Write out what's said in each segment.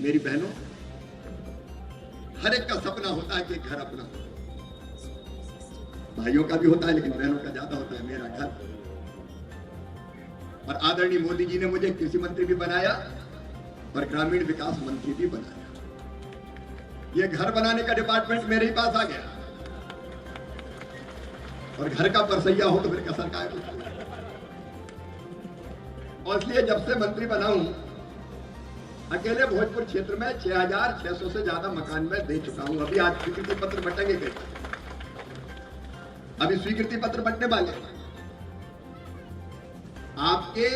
मेरी बहनों, हर एक का सपना होता है कि घर अपना हो। भाइयों का भी होता है, लेकिन बहनों का ज्यादा होता है, मेरा घर। और आदरणीय मोदी जी ने मुझे कृषि मंत्री भी बनाया और ग्रामीण विकास मंत्री भी बनाया। ये घर बनाने का डिपार्टमेंट मेरे ही पास आ गया। और घर का परसैया हो तो फिर कसर का है। और इसलिए जब से मंत्री बना हूं, अकेले भोजपुर क्षेत्र में 6,600 से ज्यादा मकान में दे चुका हूं। अभी आज स्वीकृति पत्र बटेंगे कई, अभी स्वीकृति पत्र बटने वाले। आपके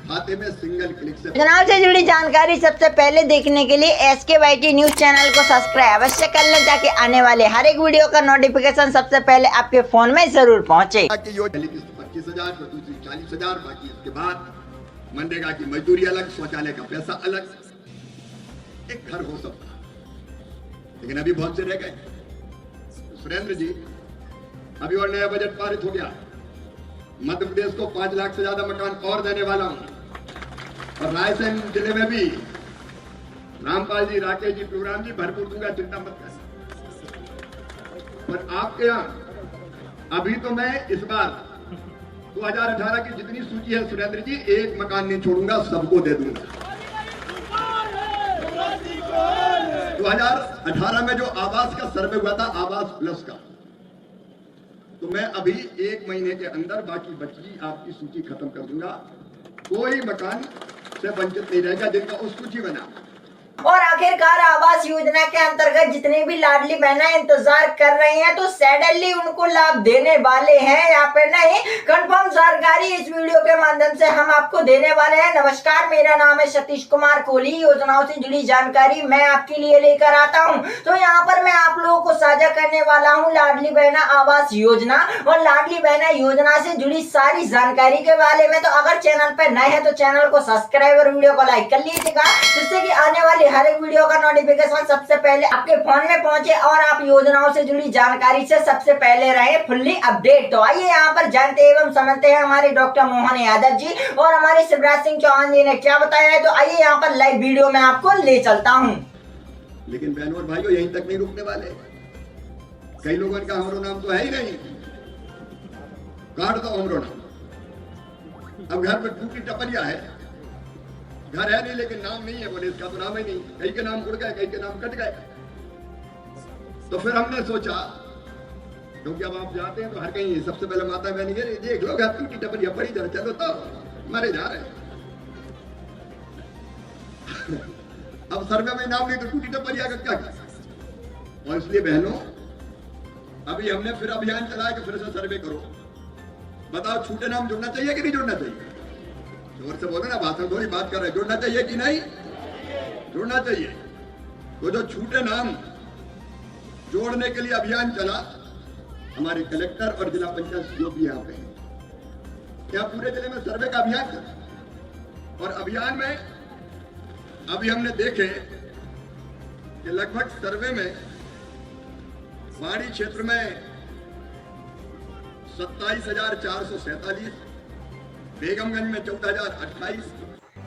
खाते में सिंगल क्लिक से चुनाव से जुड़ी जानकारी सबसे पहले देखने के लिए SKYT न्यूज चैनल को सब्सक्राइब अवश्य कर लें, ताकि आने वाले हर एक वीडियो का नोटिफिकेशन सबसे पहले आपके फोन में जरूर पहुंचे। 25,000, तो दूसरी 40,000, बाकी इसके बाद मनरेगा की मजदूरी अलग, शौचालय का पैसा अलग। एक घर हो सकता, लेकिन अभी बहुत से रह गए। सुरेंद्र जी, अभी और नया बजट पारित हो गया। मध्य प्रदेश को 5 लाख से ज्यादा मकान और देने वाला हूं। और रायसेन जिले में भी रामपाल जी, राकेश जी, प्रोग्राम जी भरपूर दूंगा, चिंता मत करें। पर आपके यहां अभी तो मैं इस बार 2018 की जितनी सूची है सुरेंद्र जी, एक मकान नहीं छोड़ूंगा, सबको दे दूंगा। 2018 में जो आवास का सर्वे हुआ था, आवास प्लस का, तो मैं अभी 1 महीने के अंदर बाकी बची आपकी सूची खत्म कर दूंगा। कोई मकान से वंचित नहीं रहेगा जिनका उस सूची बना। और आखिरकार आवास योजना के अंतर्गत जितने भी लाडली बहना इंतजार कर रहे हैं, तो सडनली उनको लाभ देने वाले हैं। यहाँ पे नहीं, कंफर्म जानकारी इस वीडियो के माध्यम से हम आपको देने वाले हैं। नमस्कार, मेरा नाम है सतीश कुमार कोहली। योजनाओं से जुड़ी जानकारी मैं आपके लिए लेकर आता हूँ। तो यहाँ पर मैं आप लोगों को साझा करने वाला हूँ लाडली बहना आवास योजना और लाडली बहना योजना से जुड़ी सारी जानकारी के बारे में। तो अगर चैनल पर नए हैं तो चैनल को सब्सक्राइब और वीडियो को लाइक कर लीजिएगा, जिससे कि आने वाली हर एक वीडियो का नोटिफिकेशन सबसे पहले आपके फोन में पहुंचे और आप योजनाओं से जुड़ी जानकारी से सबसे पहले रहे फुल्ली अपडेट। तो आइए यहाँ पर जानते एवं समझते हैं हमारे डॉक्टर मोहन यादव जी और हमारे शिवराज सिंह चौहान जी ने क्या बताया है। तो आइए यहाँ पर लाइव वीडियो में आपको ले चलता हूँ। लेकिन बहनों और भाइयों, यहीं तक नहीं रुकने वाले। कई लोगों का हमरो नाम तो है ही नहीं, काट दो हमरो नाम। अब घर पर टूटी टपरिया है, घर है नहीं लेकिन नाम नहीं है, बोले इसका तो नाम ही नहीं। कई के नाम उड़ गए, कई के नाम कट गए। तो फिर हमने सोचा, क्योंकि अब आप जाते हैं तो हर कहीं सबसे पहले माता बहनी है, देख लो घर टूटी टपरिया पड़ी, जरा चलो तो मरे जा रहे हैं। अब सर्वे में नाम नहीं तो टूटी टपरिया का क्या कर। और इसलिए बहनों, अभी हमने फिर अभियान चलाया कि फिर से सर्वे करो। बताओ, छूटे नाम जुड़ना चाहिए कि नहीं जुड़ना चाहिए? जोर से बोलो ना, भाषण थोड़ी बात कर रहे हैं। जुड़ना चाहिए कि नहीं? जुड़ना चाहिए। तो जो छूटे नाम जोड़ने के लिए अभियान चला, हमारे कलेक्टर और जिला पंचायत सीओ भी यहाँ पे हैं। यहाँ पूरे जिले में सर्वे का अभियान चला और अभियान में अभी हमने देखे कि लगभग सर्वे में पहाड़ी क्षेत्र में 27,447, बेगमगंज में 14,028।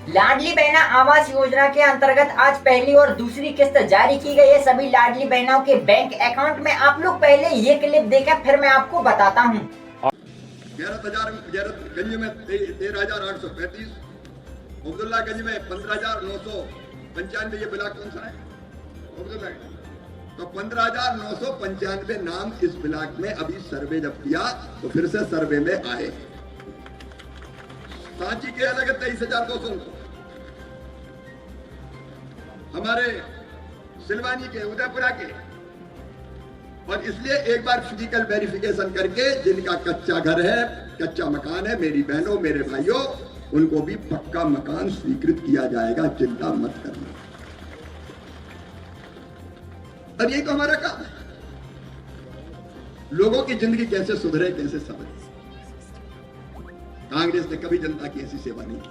लाडली बहना आवास योजना के अंतर्गत आज पहली और दूसरी किस्त जारी की गई है सभी लाडली बहनों के बैंक अकाउंट में। आप लोग पहले ये क्लिप देखें, फिर मैं आपको बताता हूँ। 11,000 में 13,835, अब्दुल्लागंज में 15,995। ये ब्लॉक कौन सा है? अब्दुल्लागंज। तो 15,995 नाम इस ब्लॉक में अभी सर्वे जब किया तो फिर से सर्वे में आए। सांची के अलग 23,200, हमारे सिलवानी के, उदयपुरा के। और इसलिए एक बार फिजिकल वेरिफिकेशन करके जिनका कच्चा घर है, कच्चा मकान है, मेरी बहनों मेरे भाइयों, उनको भी पक्का मकान स्वीकृत किया जाएगा, चिंता मत करना। और यही तो हमारा काम है, लोगों की जिंदगी कैसे सुधरे, कैसे संभले। कांग्रेस ने कभी जनता की ऐसी सेवा नहीं की।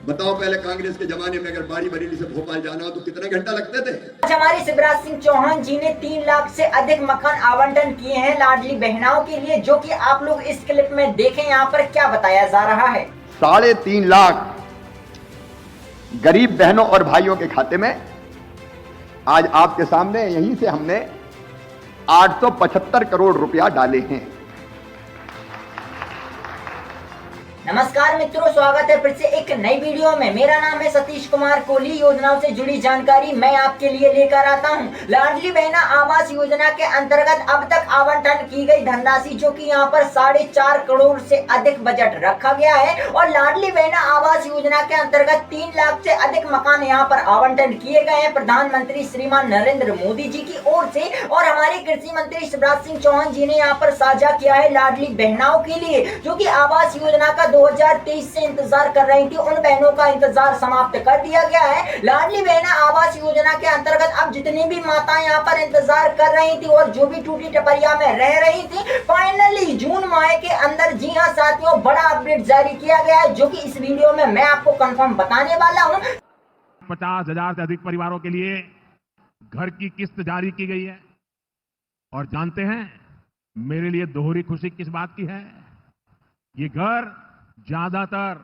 बताओ, पहले कांग्रेस के जमाने में अगर बारी बरेली से भोपाल जाना हो तो कितने घंटा लगते थे? आज हमारे शिवराज सिंह चौहान जी ने 3 लाख से अधिक मकान आवंटन किए हैं लाडली बहनाओं के लिए, जो कि आप लोग इस क्लिप में देखें। यहाँ पर क्या बताया जा रहा है। 3.5 लाख गरीब बहनों और भाइयों के खाते में आज आपके सामने यहीं से हमने 875 करोड़ रुपया डाले हैं। नमस्कार मित्रों, स्वागत है फिर से एक नई वीडियो में। मेरा नाम है सतीश कुमार कोहली। योजनाओं से जुड़ी जानकारी मैं आपके लिए लेकर आता हूं। लाडली बहना आवास योजना के अंतर्गत अब तक आवंटन की गई धनराशि जो कि यहां पर 4.5 करोड़ से अधिक बजट रखा गया है और लाडली बहना आवास योजना के अंतर्गत 3 लाख से अधिक मकान यहां पर आवंटन किए गए हैं प्रधानमंत्री श्रीमान नरेंद्र मोदी जी की ओर से। और हमारे कृषि मंत्री शिवराज सिंह चौहान जी ने यहाँ पर साझा किया है लाडली बहनाओं के लिए जो कि आवास योजना का 2023 से इंतजार कर रही थी, उन बहनों का इंतजार समाप्त कर दिया गया है। लाडली बहना आवास योजना के अंतर्गत अब जितनी भी माताएं यहाँ पर इंतजार कर रही थी और जो भी टूटी टपरिया में रह रही थी, फाइनली जून माह के अंदर, जी हाँ साथियों, बड़ा अपडेट जारी किया गया है जो कि इस वीडियो में मैं आपको कंफर्म बताने वाला हूँ। 50,000 से अधिक परिवारों के लिए घर की किस्त जारी की गई है। और जानते हैं मेरे लिए दोहरी खुशी किस बात की है? ये घर ज्यादातर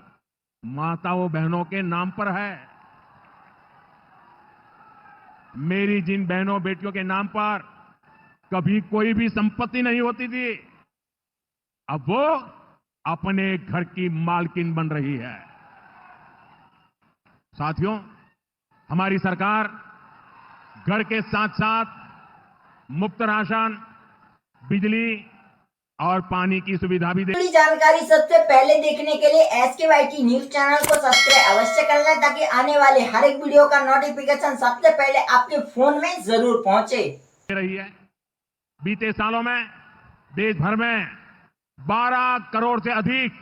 माताओं बहनों के नाम पर है। मेरी जिन बहनों बेटियों के नाम पर कभी कोई भी संपत्ति नहीं होती थी, अब वो अपने घर की मालकिन बन रही है। साथियों, हमारी सरकार घर के साथ साथ मुफ्त राशन, बिजली और पानी की सुविधा भी दे। जानकारी सबसे पहले देखने के लिए SKYT न्यूज चैनल को सब्सक्राइब अवश्य करना ताकि आने वाले हर एक वीडियो का नोटिफिकेशन सबसे पहले आपके फोन में जरूर पहुंचे। रही है। बीते सालों में देश भर में 12 करोड़ से अधिक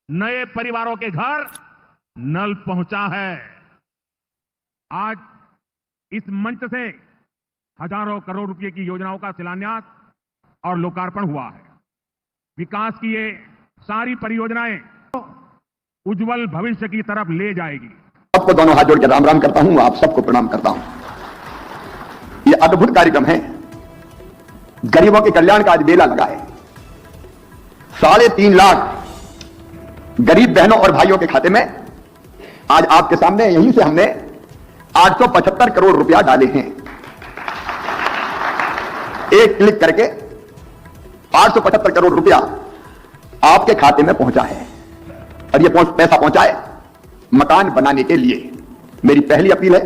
नए परिवारों के घर नल पहुंचा है। आज इस मंच से हजारों करोड़ रुपए की योजनाओं का शिलान्यास और लोकार्पण हुआ है। विकास की ये सारी परियोजनाएं उज्जवल भविष्य की तरफ ले जाएगी। सबको दोनों हाथ जोड़ के राम राम करता हूं, आप सबको प्रणाम करता हूं। ये अद्भुत कार्यक्रम है, गरीबों के कल्याण का आज बेला लगा है। 3.5 लाख गरीब बहनों और भाइयों के खाते में आज आपके सामने यहीं से हमने 875 करोड़ रुपया डाले हैं। एक क्लिक करके 875 करोड़ रुपया आपके खाते में पहुंचा है और यह पैसा पहुंचा है मकान बनाने के लिए। मेरी पहली अपील है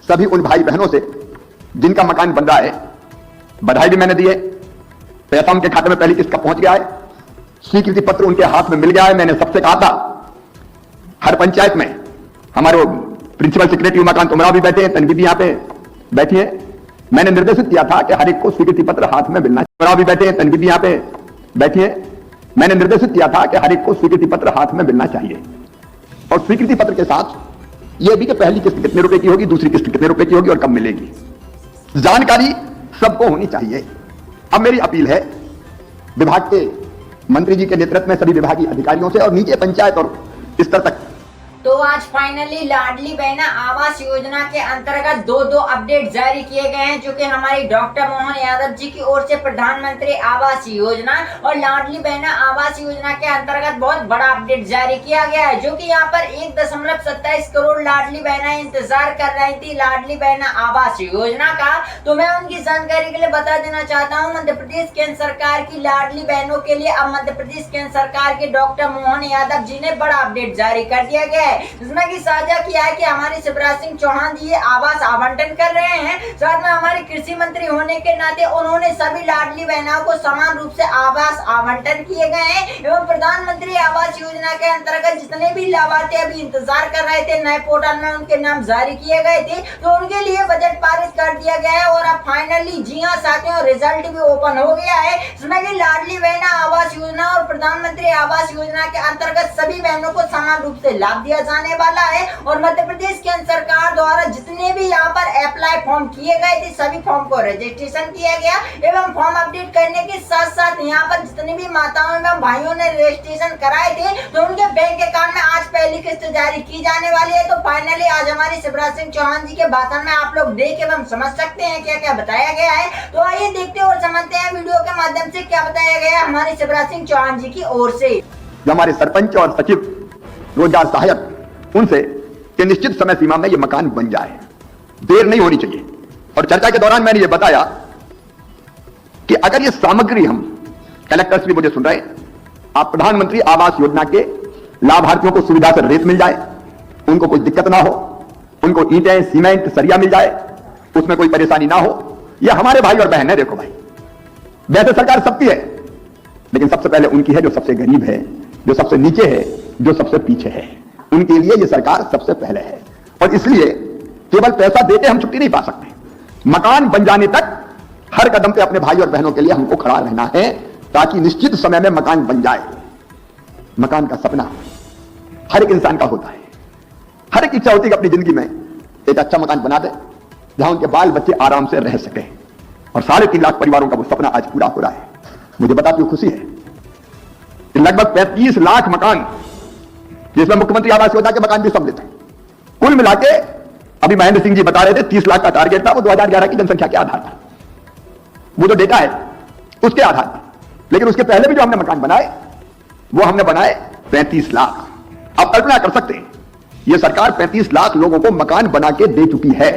सभी उन भाई बहनों से जिनका मकान बन रहा है, बधाई भी मैंने दी है, पैसा उनके खाते में पहली किस्त का पहुंच गया है, स्वीकृति पत्र उनके हाथ में मिल गया है। मैंने सबसे कहा था हर पंचायत में, हमारे प्रिंसिपल सेक्रेटरी उमाकांत उमराव भी बैठे हैं, तन्वी भी यहां पे बैठी है, मैंने निर्देशित किया था कि हर एक को स्वीकृति पत्र हाथ में मिलना चाहिए। भी बैठे हैं, तन्वी भी यहां पे बैठी है, मैंने निर्देशित किया था कि हर एक को स्वीकृति पत्र हाथ में मिलना चाहिए। और स्वीकृति पत्र के साथ यह भी कि पहली किस्त कितने रुपए की होगी, दूसरी किस्त कितने रुपए की होगी और कब मिलेगी, जानकारी सबको होनी चाहिए। अब मेरी अपील है विभाग के मंत्री जी के नेतृत्व में सभी विभागीय अधिकारियों से और नीचे पंचायत और स्तर तक। तो आज फाइनली लाडली बहना आवास योजना के अंतर्गत दो अपडेट जारी किए गए हैं जो कि हमारी डॉक्टर मोहन यादव जी की ओर से प्रधानमंत्री आवास योजना और लाडली बहना आवास योजना के अंतर्गत बहुत बड़ा अपडेट जारी किया गया है जो कि यहाँ पर 1.27 करोड़ लाडली बहना इंतजार कर रही थी लाडली बहना आवास योजना का। तो मैं उनकी जानकारी के लिए बता देना चाहता हूँ, मध्य प्रदेश केंद्र सरकार की लाडली बहनों के लिए अब मध्य प्रदेश केंद्र सरकार के डॉक्टर मोहन यादव जी ने बड़ा अपडेट जारी कर दिया गया है, जिसमें कि साझा किया है कि हमारे शिवराज सिंह चौहान जी आवास आवंटन कर रहे हैं। साथ में हमारे कृषि मंत्री होने के नाते उन्होंने सभी लाडली बहनों को समान रूप से आवास आवंटन किए गए हैं एवं प्रधानमंत्री आवास योजना के अंतर्गत जितने भी लाभार्थी अभी इंतजार कर रहे थे, नए पोर्टल में उनके नाम जारी किए गए थे, तो उनके लिए बजट पारित कर दिया गया है। और अब फाइनली जी हाँ साथियों, रिजल्ट भी ओपन हो गया है, जिसमें कि लाडली बहना आवास योजना और प्रधानमंत्री आवास योजना के अंतर्गत सभी बहनों को समान रूप से लाभ दिया जाने वाला है। और मध्य प्रदेश केंद्र सरकार द्वारा जितने भी यहाँ पर अप्लाई फॉर्म किए गए थे, सभी फॉर्म को रजिस्ट्रेशन किया गया एवं फॉर्म अपडेट करने के साथ साथ यहाँ पर जितनी भी माताओं एवं भाइयों ने रजिस्ट्रेशन कराए थे, तो उनके बैंक अकाउंट में आज पहली किस्त जारी की जाने वाली है। तो फाइनली आज हमारे शिवराज सिंह चौहान जी के भाषण में आप लोग देख एवं समझ सकते हैं क्या क्या बताया गया है। तो आइए देखते और समझते हैं वीडियो के माध्यम से क्या बताया गया हमारे शिवराज सिंह चौहान जी की ओर से। हमारे सरपंच और सचिव रोजगार सहायक उनसे कि निश्चित समय सीमा में यह मकान बन जाए, देर नहीं होनी चाहिए। और चर्चा के दौरान मैंने यह बताया कि अगर यह सामग्री हम कलेक्टर्स भी मुझे सुन रहे हैं, आप प्रधानमंत्री आवास योजना के लाभार्थियों को सुविधा से रेत मिल जाए, उनको कोई दिक्कत ना हो, उनको ईंटें सीमेंट सरिया मिल जाए, उसमें कोई परेशानी ना हो। यह हमारे भाई और बहन है। देखो भाई, वैसे सरकार सबकी है, लेकिन सबसे पहले उनकी है जो सबसे गरीब है, जो सबसे नीचे है, जो सबसे पीछे है। उनके लिए यह सरकार सबसे पहले है। और इसलिए केवल पैसा देके हम छुट्टी नहीं पा सकते। मकान बन जाने तक हर कदम पे अपने भाई और बहनों के लिए हमको खड़ा रहना है, ताकि निश्चित समय में मकान बन जाए। मकान का सपना हर एक इंसान का होता है। हर एक इच्छा होती है कि अपनी जिंदगी में एक अच्छा मकान बना दे, जहां उनके बाल बच्चे आराम से रह सके। और 3.5 लाख परिवारों का वो सपना आज पूरा हो रहा है। मुझे बताते हुए खुशी है कि लगभग 35 लाख मकान, जिसमें मुख्यमंत्री आवास योजना के मकान भी सम्मिलित हैं, कुल मिलाके अभी महेंद्र सिंह जी बता रहे थे 30 लाख का टारगेट था। वो 2011 की जनसंख्या के आधार पर, वो जो डेटा है उसके आधार पर। लेकिन उसके पहले भी जो हमने मकान बनाए, वो हमने बनाए 35 लाख। आप कल्पना कर सकते हैं, यह सरकार 35 लाख लोगों को मकान बना के दे चुकी है।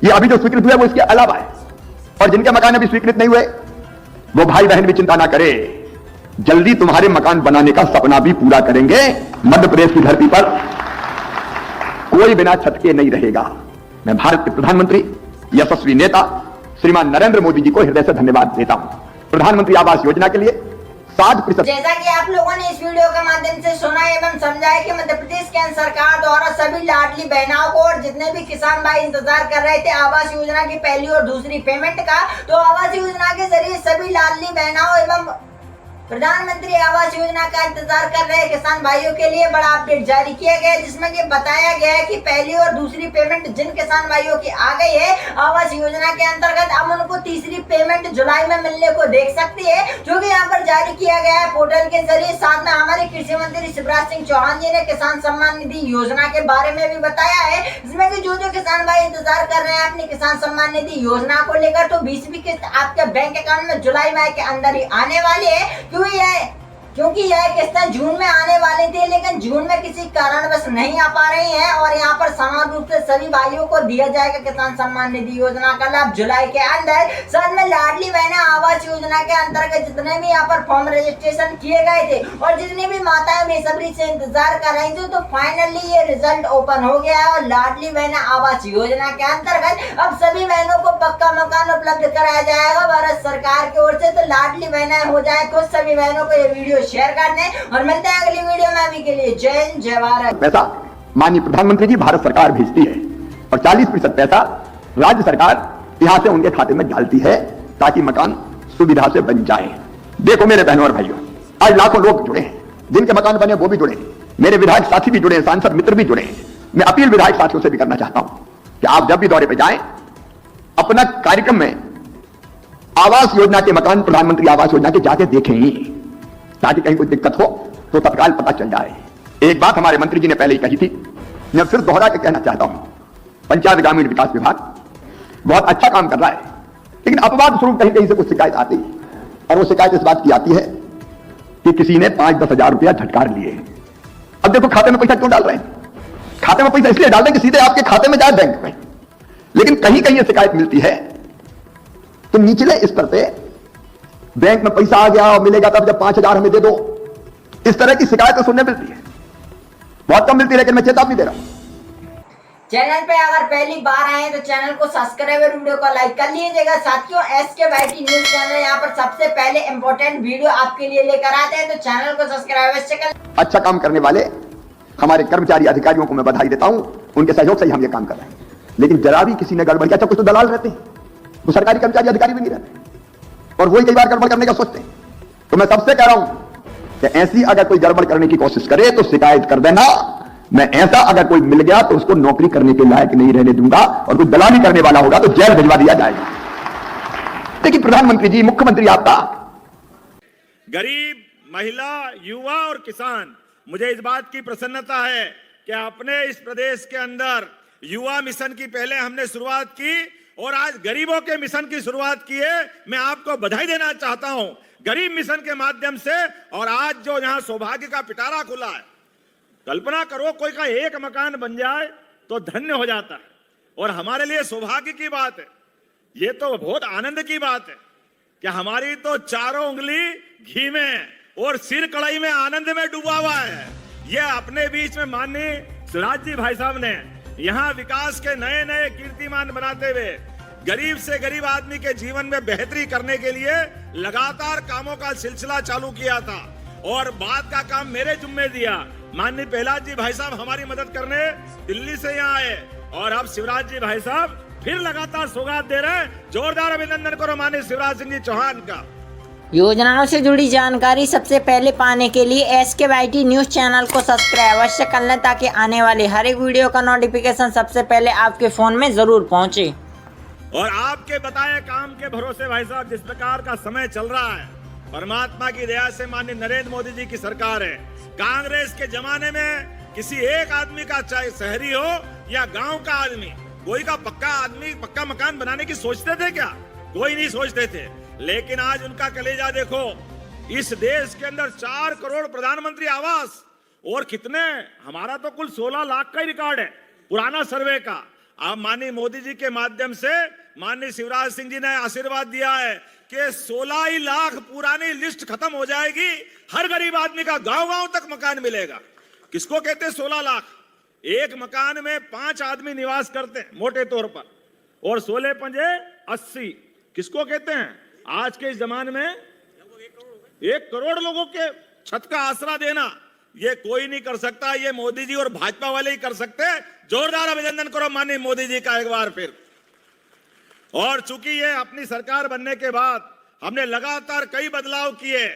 ये अभी जो स्वीकृत हुए वो इसके अलावा है। और जिनके मकान अभी स्वीकृत नहीं हुए, वो भाई बहन भी चिंता ना करे, जल्दी तुम्हारे मकान बनाने का सपना भी पूरा करेंगे। मध्य प्रदेश की धरती पर कोई बिना छत के नहीं रहेगा। मैं भारत के प्रधानमंत्री, यशस्वी नेता श्रीमान नरेंद्र मोदी जी को हृदय से धन्यवाद देता हूं। प्रधानमंत्री आवास योजना के लिए 60%। जैसा कि आप लोगों ने इस वीडियो के माध्यम से सुना एवं समझा है कि मध्य प्रदेश केंद्र सरकार द्वारा सभी लाडली बहनों को और जितने भी किसान भाई इंतजार कर रहे थे आवास योजना की पहली और दूसरी पेमेंट का, तो आवास योजना के जरिए सभी लाडली बहनों एवं प्रधानमंत्री आवास योजना का इंतजार कर रहे किसान भाइयों के लिए बड़ा अपडेट जारी किया गया है, जिसमें कि बताया गया है कि पहली और दूसरी पेमेंट जिन किसान भाइयों की आ गई है आवास योजना के अंतर्गत, अब उनको तीसरी पेमेंट जुलाई में मिलने को देख सकती है, जो कि यहाँ पर जारी किया गया है पोर्टल के जरिए। साथ में हमारे कृषि मंत्री शिवराज सिंह चौहान जी ने किसान सम्मान निधि योजना के बारे में भी बताया है, जिसमें कि जो किसान भाई इंतजार कर रहे हैं अपनी किसान सम्मान निधि योजना को लेकर, तो 20वीं किस्त आपके बैंक अकाउंट में जुलाई माह के अंदर ही आने वाली है। क्योंकि यह किस्तें जून में आने वाली थी, लेकिन जून में किसी कारणवश नहीं आ पा रही हैं और यहाँ पर समान रूप से सभी भाइयों को दिया जाएगा किसान सम्मान निधि योजना का लाभ जुलाई के अंदर। साथ में लाडली बहना आवास योजना के अंतर्गत जितने भी यहाँ पर फॉर्म रजिस्ट्रेशन किए गए थे और जितनी भी माताएं बेसब्री से इंतजार कर रही थी, तो फाइनली ये रिजल्ट ओपन हो गया है और लाडली बहना आवास योजना के अंतर्गत अब सभी बहनों को पक्का मकान उपलब्ध कराया जाएगा भारत सरकार की ओर से। तो लाडली बहना हो जाए खुश, सभी बहनों को ये वीडियो शेयर कर दें और मिलते हैं अगली वीडियो में। अभी के लिए जय हिंद, जय भारत। पैसा माननीय प्रधानमंत्री जी भारत सरकार भेजती है और 40% पैसा राज्य सरकार यहां से उनके खाते में डालती है, ताकि मकान सुविधा से बन जाए। देखो मेरे बहनों और भाइयों, आज लाखों लोग जुड़े हैं, जिनके मकान बने वो भी जुड़े हैं, मेरे विधायक साथी भी जुड़े हैं, सांसद मित्र भी जुड़े हैं। मैं अपील विधायक साथियों से भी करना चाहता हूं कि आप जब भी दौरे पर जाएं, अपना कार्यक्रम में आवास योजना के मकान, प्रधानमंत्री आवास योजना के जाके देखें ही, ताकि कहीं कोई दिक्कत हो तो तत्काल पता चल जाए। एक बात हमारे मंत्री जी ने पहले ही कही थी, मैं फिर दोहरा के कहना चाहता हूं, पंचायत ग्रामीण विकास विभाग बहुत अच्छा काम कर रहा है, लेकिन अपवाद स्वरूप कहीं कहीं से कुछ शिकायत आती है और वो शिकायत इस बात की आती है कि किसी ने 5-10 हजार रुपया झटकार लिए। अब देखो खाते में पैसा क्यों डाल रहे हैं? खाते में पैसा इसलिए डाल रहे हैं कि सीधे आपके खाते में जाए बैंक में, लेकिन कहीं कहीं ये शिकायत मिलती है तो निचले स्तर पे बैंक में पैसा आ गया और मिलेगा तब जब 5,000 हमें दे दो, इस तरह की शिकायतें सुनने मिलती है। बहुत कम मिलती है, लेकिन मैं चेतावनी दे रहा हूं। चैनल पे अगर पहली बार आए तो चैनल को सब्सक्राइब और वीडियो को लाइक कर लीजिएगा। साथियों, SK YT न्यूज चैनल यहाँ पर सबसे पहले इंपॉर्टेंट वीडियो आपके लिए लेकर आते हैं, तो चैनल को सब्सक्राइब अवश्य कर। अच्छा काम करने वाले हमारे कर्मचारी अधिकारियों को मैं बधाई देता हूं, उनके सहयोग से ही हम ये काम कर रहे हैं। लेकिन जरा भी किसी ने गड़बड़ किया, अच्छा कुछ तो दलाल रहते हैं, वो सरकारी कर्मचारी अधिकारी भी नहीं रहते और वही कई बार गड़बड़ करने का सोचते हैं। तो मैं सबसे कह रहा हूं कि ऐसी अगर कोई गड़बड़ करने की कोशिश करे तो शिकायत कर देना। मैं ऐसा अगर कोई मिल गया तो उसको नौकरी करने के लायक नहीं रहने दूंगा, और कोई दलाली करने वाला होगा तो जेल भिजवा दिया जाएगा। देखिए प्रधानमंत्री जी, मुख्यमंत्री आपका गरीब, महिला, युवा और किसान, मुझे इस बात की प्रसन्नता है कि अपने इस प्रदेश के अंदर युवा मिशन की पहले हमने शुरुआत की और आज गरीबों के मिशन की शुरुआत की है। मैं आपको बधाई देना चाहता हूं गरीब मिशन के माध्यम से। और आज जो यहां सौभाग्य का पिटारा खुला है, कल्पना करो कोई का एक मकान बन जाए तो धन्य हो जाता है। और हमारे लिए सौभाग्य की बात है, ये तो बहुत आनंद की बात है कि हमारी तो चारों उंगली घी में और सिर कढ़ाई में आनंद में डूबा हुआ है। ये अपने बीच में माननीय शिवराज जी भाई साहब ने यहाँ विकास के नए नए कीर्तिमान बनाते हुए गरीब से गरीब आदमी के जीवन में बेहतरी करने के लिए लगातार कामों का सिलसिला चालू किया था और बाद का काम मेरे जुम्मे दिया। माननीय प्रहलाद जी भाई साहब हमारी मदद करने दिल्ली से यहाँ आए और अब शिवराज जी भाई साहब फिर लगातार सौगात दे रहे हैं। जोरदार अभिनंदन करो माननीय शिवराज सिंह जी चौहान का। योजनाओं से जुड़ी जानकारी सबसे पहले पाने के लिए SKYT न्यूज चैनल को सब्सक्राइब अवश्य कर लें ताकि आने वाले हर एक वीडियो का नोटिफिकेशन सबसे पहले आपके फोन में जरूर पहुंचे। और आपके बताए काम के भरोसे भाई साहब जिस प्रकार का समय चल रहा है, परमात्मा की दया से माननीय नरेंद्र मोदी जी की सरकार है। कांग्रेस के जमाने में किसी एक आदमी का, चाहे शहरी हो या गांव का आदमी, कोई का पक्का मकान बनाने की सोचते थे क्या? कोई नहीं सोचते थे। लेकिन आज उनका कलेजा देखो, इस देश के अंदर 4 करोड़ प्रधानमंत्री आवास और कितने, हमारा तो कुल 16 लाख का ही रिकॉर्ड है पुराना सर्वे का। अब माननीय मोदी जी के माध्यम से माननीय शिवराज सिंह जी ने आशीर्वाद दिया है कि 16 ही लाख पुरानी लिस्ट खत्म हो जाएगी, हर गरीब आदमी का गांव-गांव तक मकान मिलेगा। किसको कहते हैं 16 लाख? एक मकान में 5 आदमी निवास करते हैं मोटे तौर पर, और 16 पंजे 80 किसको कहते हैं? आज के इस जमाने में 1 करोड़ लोगों के छत का आसरा देना ये कोई नहीं कर सकता, ये मोदी जी और भाजपा वाले ही कर सकते हैं। जोरदार अभिनंदन करो माननीय मोदी जी का एक बार फिर। और चूंकि ये अपनी सरकार बनने के बाद हमने लगातार कई बदलाव किए,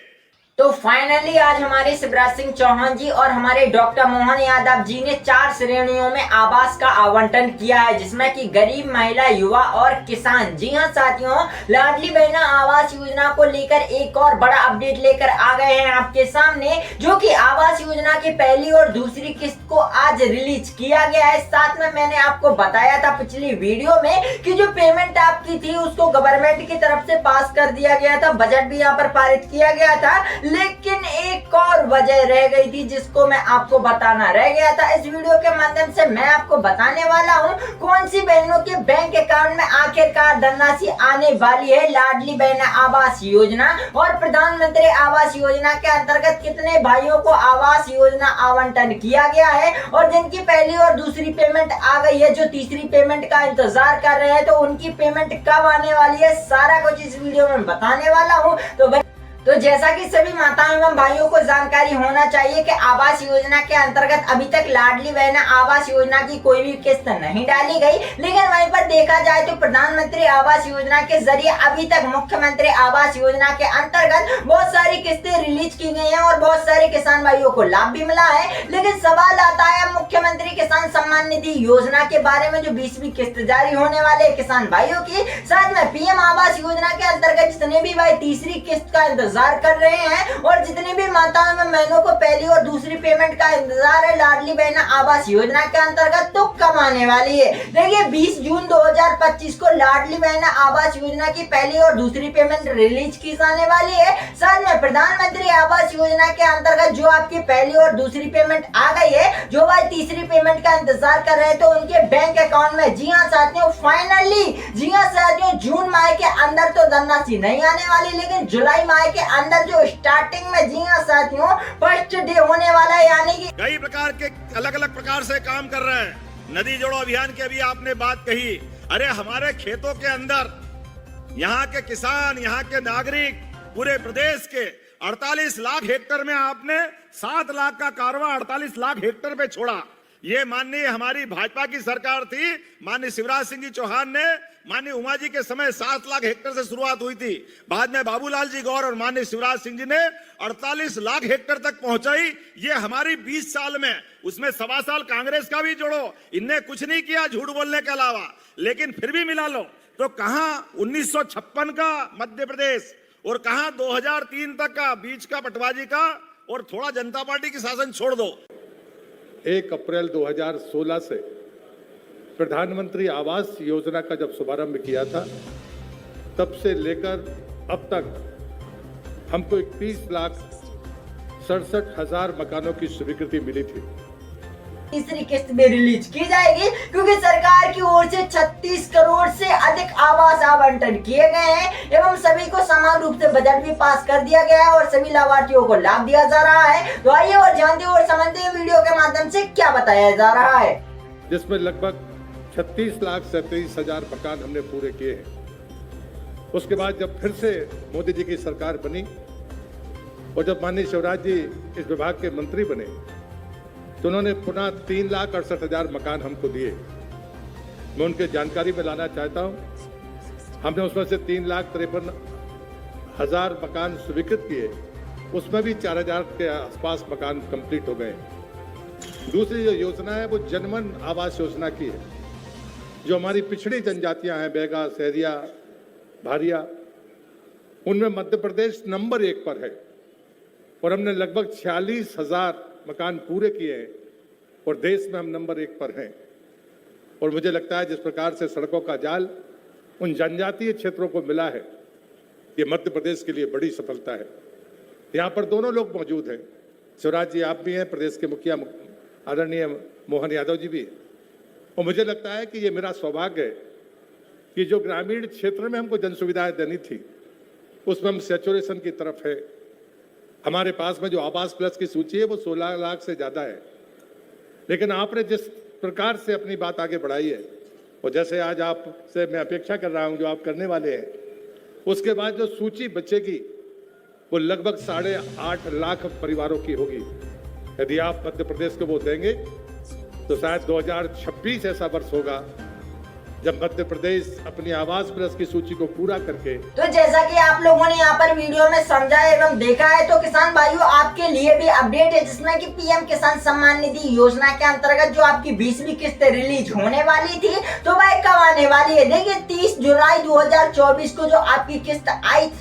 तो फाइनली आज हमारे शिवराज सिंह चौहान जी और हमारे डॉक्टर मोहन यादव जी ने 4 श्रेणियों में आवास का आवंटन किया है, जिसमें कि गरीब, महिला, युवा और किसान। जी हां साथियों, लाडली बहना आवास योजना को लेकर एक और बड़ा अपडेट लेकर आ गए हैं आपके सामने, जो कि आवास योजना की पहली और दूसरी किस्त को आज रिलीज किया गया है। साथ में मैंने आपको बताया था पिछली वीडियो में कि जो पेमेंट आपकी थी उसको गवर्नमेंट की तरफ से पास कर दिया गया था, बजट भी यहाँ पर पारित किया गया था, लेकिन एक और वजह रह गई थी जिसको मैं आपको बताना रह गया था। इस वीडियो के माध्यम से मैं आपको बताने वाला हूं कौन सी बहनों के बैंक अकाउंट में आखिरकार धनराशि आने वाली है। लाडली बहना आवास योजना और प्रधानमंत्री आवास योजना के अंतर्गत कितने भाइयों को आवास योजना आवंटन किया गया है और जिनकी पहली और दूसरी पेमेंट आ गई है, जो तीसरी पेमेंट का इंतजार कर रहे हैं, तो उनकी पेमेंट कब आने वाली है, सारा कुछ इस वीडियो में बताने वाला हूं। तो जैसा कि सभी माताओं एवं भाइयों को जानकारी होना चाहिए कि आवास योजना के अंतर्गत अभी तक लाडली बहना आवास योजना की कोई भी किस्त नहीं डाली गई, लेकिन वहीं पर देखा जाए तो प्रधानमंत्री आवास योजना के जरिए अभी तक मुख्यमंत्री आवास योजना के अंतर्गत बहुत सारी किस्तें रिलीज की गई हैं और बहुत सारे किसान भाइयों को लाभ भी मिला है। लेकिन सवाल आता है मुख्यमंत्री किसान सम्मान निधि योजना के बारे में, जो 20वीं किस्त जारी होने वाले किसान भाइयों की, साथ में पीएम आवास योजना के अंतर्गत जितने भी भाई तीसरी किस्त का इंतजार कर रहे हैं और जितनी भी माताओं में बहनों को पहली और दूसरी पेमेंट का इंतजार है लाडली बहना आवास योजना के अंतर्गत, तो कब आने वाली है। देखिए 20 जून 2025 को लाडली बहना आवास योजना की पहली और दूसरी पेमेंट रिलीज की जाने वाली है। साथ में प्रधानमंत्री आवास योजना के अंतर्गत जो आपकी पहली और दूसरी पेमेंट आ गई है, जो भाई तीसरी पेमेंट का इंतजार कर रहे हैं, तो उनके बैंक अकाउंट में, जी हाँ साथियों, फाइनली, जी हाँ साथियों, जून माह के अंदर तो धनराशि नहीं आने वाली, लेकिन जुलाई माह के अंदर जो स्टार्टिंग में, जी हाँ साथियों, फर्स्ट डे होने वाला है, यानी कि कई प्रकार के अलग अलग प्रकार से काम कर रहे हैं। नदी जोड़ो अभियान की अभी आपने बात कही, अरे हमारे खेतों के अंदर यहाँ के किसान, यहाँ के नागरिक, पूरे प्रदेश के 48 लाख हेक्टेयर में आपने 7 लाख का कारवा 48 लाख हेक्टेयर पे छोड़ा। ये माननीय हमारी भाजपा की सरकार थी, माननीय शिवराज सिंह जी चौहान ने, माननीय उमा जी के समय 7 लाख हेक्टेयर से शुरुआत हुई थी, बाद में बाबूलाल जी गौर और माननीय शिवराज सिंह जी ने 48 लाख हेक्टेयर तक पहुंचाई। ये हमारी 20 साल में, उसमें 1.25 साल कांग्रेस का भी जोड़ो, इनने कुछ नहीं किया झूठ बोलने के अलावा, लेकिन फिर भी मिला लो तो कहां 1956 का मध्य प्रदेश और कहां 2003 तक का बीच का पटवाजी का, और थोड़ा जनता पार्टी की शासन छोड़ दो। 1 अप्रैल 2016 से प्रधानमंत्री आवास योजना का जब शुभारंभ किया था, तब से लेकर अब तक हमको 21,67,000 मकानों की स्वीकृति मिली थी। तीसरी किस्त भी रिलीज की जाएगी, क्योंकि सरकार की ओर से 36 करोड़ से अधिक आवास आवंटन किए गए हैं एवं सभी को समान रूप से बजट भी पास कर दिया गया है और सभी लाभार्थियों को लाभ दिया जा रहा है। तो आइए और जानते हैं और समझते हैं वीडियो के माध्यम से क्या बताया जा रहा है, जिसमें लगभग 36,37,000 मकान हमने पूरे किए हैं। उसके बाद जब फिर से मोदी जी की सरकार बनी और जब माननीय शिवराज जी इस विभाग के मंत्री बने तो उन्होंने पुनः 3,68,000 मकान हमको दिए। मैं उनके जानकारी में लाना चाहता हूं, हमने उसमें से 3,53,000 मकान स्वीकृत किए, उसमें भी 4,000 के आसपास मकान कंप्लीट हो गए। दूसरी जो योजना है वो जनमन आवास योजना की है, जो हमारी पिछड़ी जनजातियां हैं, बैगा, सहरिया, भारिया, उनमें मध्य प्रदेश नंबर 1 पर है और हमने लगभग 46,000 मकान पूरे किए हैं और देश में हम नंबर 1 पर हैं। और मुझे लगता है जिस प्रकार से सड़कों का जाल उन जनजातीय क्षेत्रों को मिला है, ये मध्य प्रदेश के लिए बड़ी सफलता है। यहाँ पर दोनों लोग मौजूद हैं, शिवराज जी आप भी हैं, प्रदेश के मुखिया आदरणीय मोहन यादव जी भी हैं। और मुझे लगता है कि ये मेरा सौभाग्य है कि जो ग्रामीण क्षेत्र में हमको जन सुविधाएं देनी थी उसमें हम सैचुरेशन की तरफ है। हमारे पास में जो आवास प्लस की सूची है वो 16 लाख से ज़्यादा है, लेकिन आपने जिस प्रकार से अपनी बात आगे बढ़ाई है और जैसे आज आपसे मैं अपेक्षा कर रहा हूं जो आप करने वाले हैं, उसके बाद जो सूची बचेगी वो लगभग 8.5 लाख परिवारों की होगी। यदि आप मध्य प्रदेश को वो देंगे तो शायद 2026 ऐसा वर्ष होगा जब मध्य प्रदेश अपनी आवास प्लस की सूची को पूरा करके। तो जैसा कि आप लोगों ने यहाँ पर वीडियो में समझा एवं देखा है, तो किसान भाइयों आपके लिए भी अपडेट है, जिसमें कि पीएम किसान सम्मान निधि योजना के अंतर्गत जो आपकी 20वीं किस्त रिलीज होने वाली थी तो वह कब आने वाली है। देखिए 30 जुलाई 2024 को जो आपकी किस्त आई,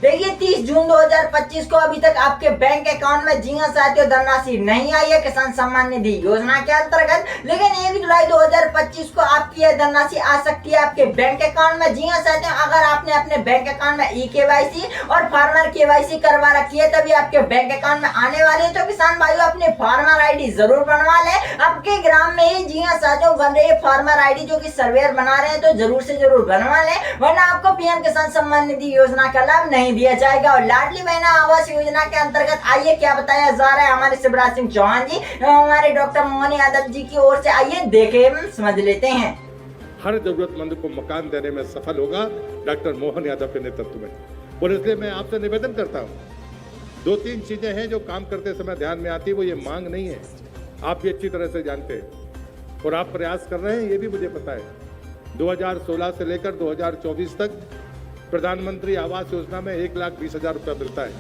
देखिए 30 जून 2025 को अभी तक आपके बैंक अकाउंट में जी हां साथियों धनराशि नहीं आई है किसान सम्मान निधि योजना के अंतर्गत, लेकिन 1 जुलाई 2025 को आपकी यह धनराशि आ सकती है आपके बैंक अकाउंट में। जी हां साथियों, अगर आपने अपने बैंक अकाउंट में ई-केवाईसी और फार्मर केवाईसी करवा रखी है तभी आपके बैंक अकाउंट में आने वाली है। तो किसान भाइयों अपने फार्मर आईडी जरूर बनवा ले, आपके ग्राम में ही जी हां साथियों बन रही है फार्मर आईडी जो कि सर्वेयर बना रहे हैं, तो जरूर से जरूर बनवा ले, वरना आपको पीएम किसान सम्मान निधि योजना का लाभ नहीं दिया जाएगा। और लाडली बहना आवास योजना के अंतर्गत आइए क्या बताया जा रहा है हमारे शिवराज सिंह चौहान जी हमारे डॉक्टर मोहन यादव जी की ओर से, आइए देखें समझ लेते हैं। हर जरूरतमंद को मकान देने में सफल होगा डॉक्टर मोहन यादव के नेतृत्व में। और इसलिए मैं आपसे निवेदन करता हूं, 2-3 चीजें हैं जो काम करते समय ध्यान में आती है, वो ये मांग नहीं है, आप भी अच्छी तरह से जानते हैं और आप प्रयास कर रहे हैं, ये भी मुझे पता है। 2016 से लेकर 2024 तक प्रधानमंत्री आवास योजना में 1,20,000 रुपया मिलता है।